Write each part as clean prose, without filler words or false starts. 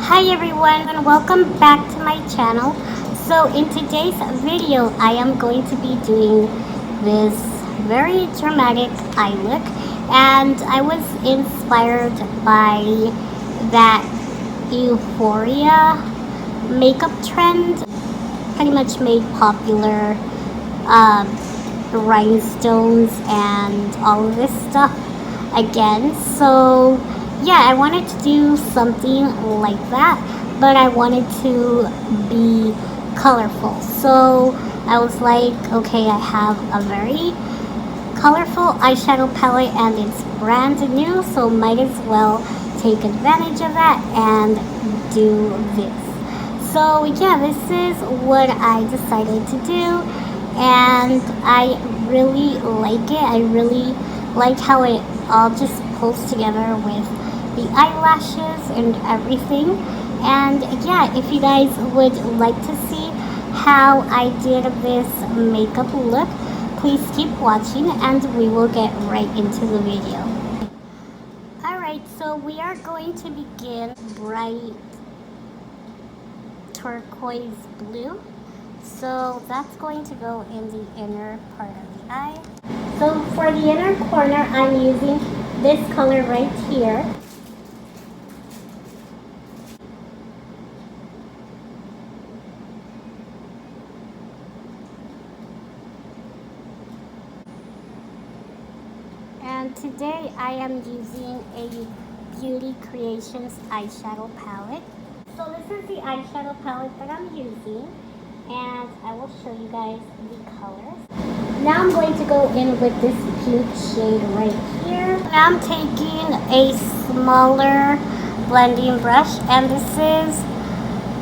Hi everyone and welcome back to my channel. So in today's video I am going to be doing this very dramatic eye look, and I was inspired by that Euphoria makeup trend. Pretty much made popular um, rhinestones and all of this stuff again. So yeah, I wanted to do something like that, but I wanted to be colorful. So I was like, okay, I have a very colorful eyeshadow palette and it's brand new, so might as well take advantage of that and do this. So yeah, this is what I decided to do, and I really like it. I really like how it all just pulls together with the eyelashes and everything. And yeah, if you guys would like to see how I did this makeup look, please keep watching and we will get right into the video. Alright, so we are going to begin bright turquoise blue. So that's going to go in the inner part of the eye. So for the inner corner, I'm using this color right here. And today I am using a Beauty Creations eyeshadow palette. So this is the eyeshadow palette that I'm using, and I will show you guys the colors. Now I'm going to go in with this pink shade right here. Now I'm taking a smaller blending brush, and this is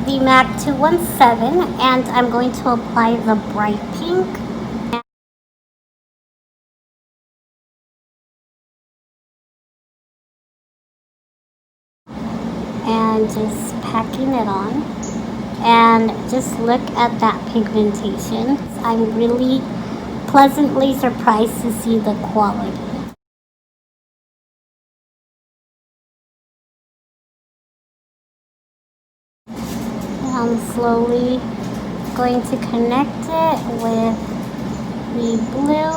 the MAC 217, and I'm going to apply the bright pink. And just packing it on, and just look at that pigmentation. I'm really pleasantly surprised to see the quality. I'm slowly going to connect it with the blue,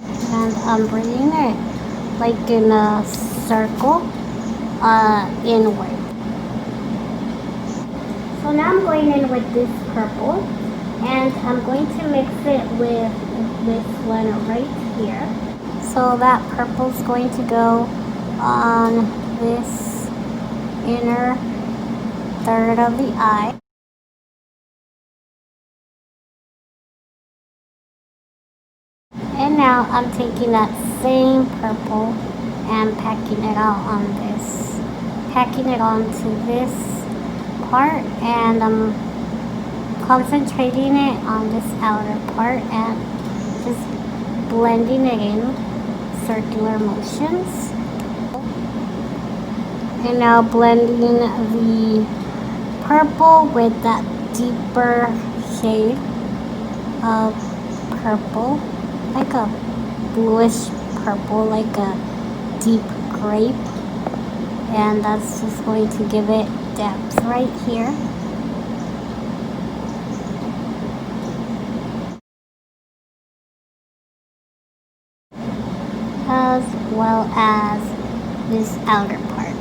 and I'm bringing it like in a circle inward. So now I'm going in with this purple, and I'm going to mix it with this one right here. So that purple is going to go on this inner third of the eye. And now I'm taking that same purple and packing it out on this, packing it onto this part, and I'm concentrating it on this outer part and just blending it in circular motions. And now blending the purple with that deeper shade of purple, like a bluish purple, like a deep grape, and that's just going to give it depth right here. As well as this outer part.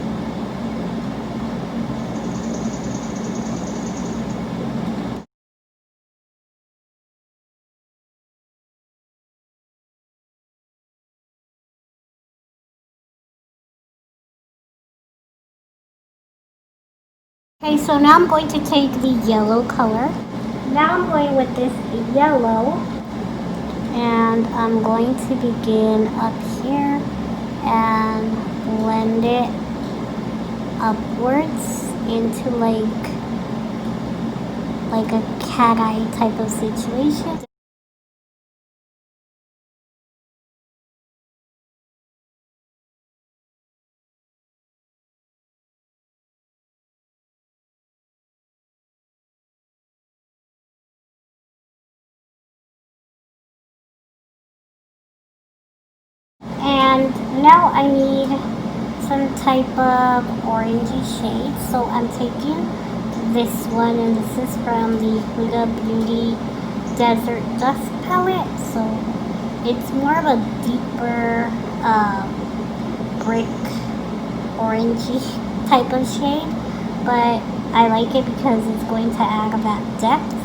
Okay, so now I'm going to take the yellow color. Now I'm going with this yellow, and I'm going to begin up here and blend it upwards into like a cat eye type of situation. And now I need some type of orangey shade. So I'm taking this one, and this is from the Huda Beauty Desert Dust palette. So it's more of a deeper brick orangey type of shade, but I like it because it's going to add that depth.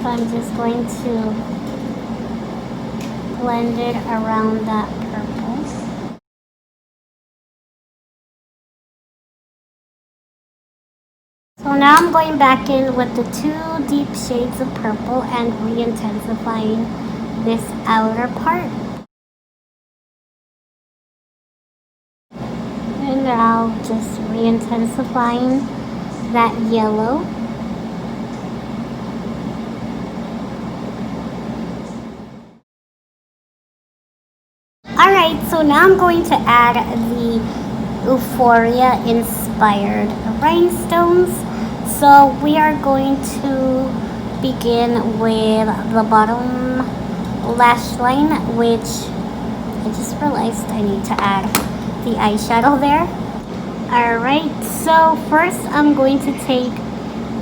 So I'm just going to blend it around that purple. So now I'm going back in with the two deep shades of purple and re-intensifying this outer part. And now just re-intensifying that yellow. Alright, so now I'm going to add the Euphoria Inspired rhinestones. So we are going to begin with the bottom lash line, which I just realized I need to add the eyeshadow there. Alright, so first I'm going to take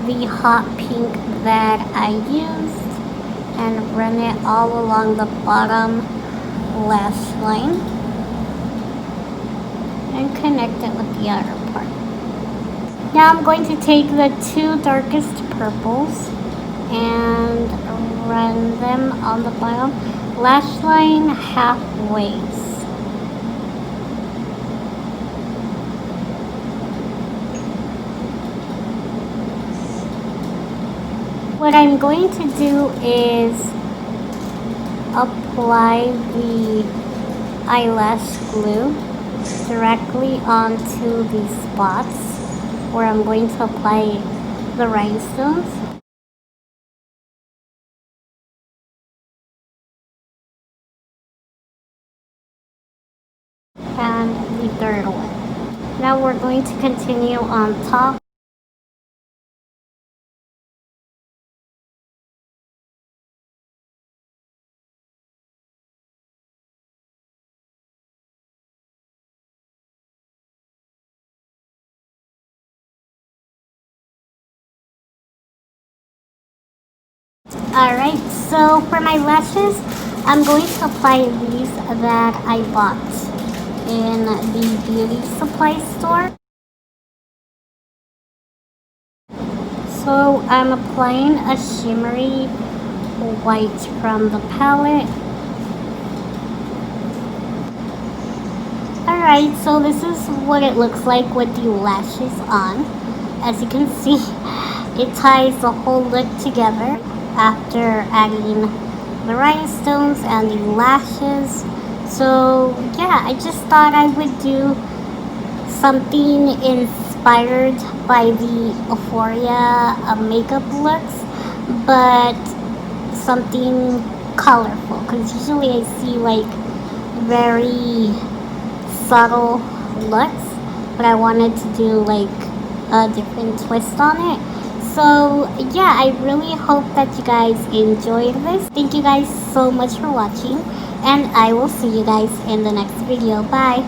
the hot pink that I used and run it all along the bottom lash line and connect it with the outer part. Now I'm going to take the two darkest purples and run them on the bottom lash line halfway. What I'm going to do is apply the eyelash glue directly onto the spots where I'm going to apply the rhinestones. And the third one. Now we're going to continue on top. Alright, so for my lashes, I'm going to apply these that I bought in the beauty supply store. So I'm applying a shimmery white from the palette. Alright, so this is what it looks like with the lashes on. As you can see, it ties the whole look together after adding the rhinestones and the lashes. So yeah, I just thought I would do something inspired by the Euphoria makeup looks, but something colorful, because usually I see like very subtle looks, but I wanted to do like a different twist on it. So yeah, I really hope that you guys enjoyed this. Thank you guys so much for watching, and I will see you guys in the next video. Bye.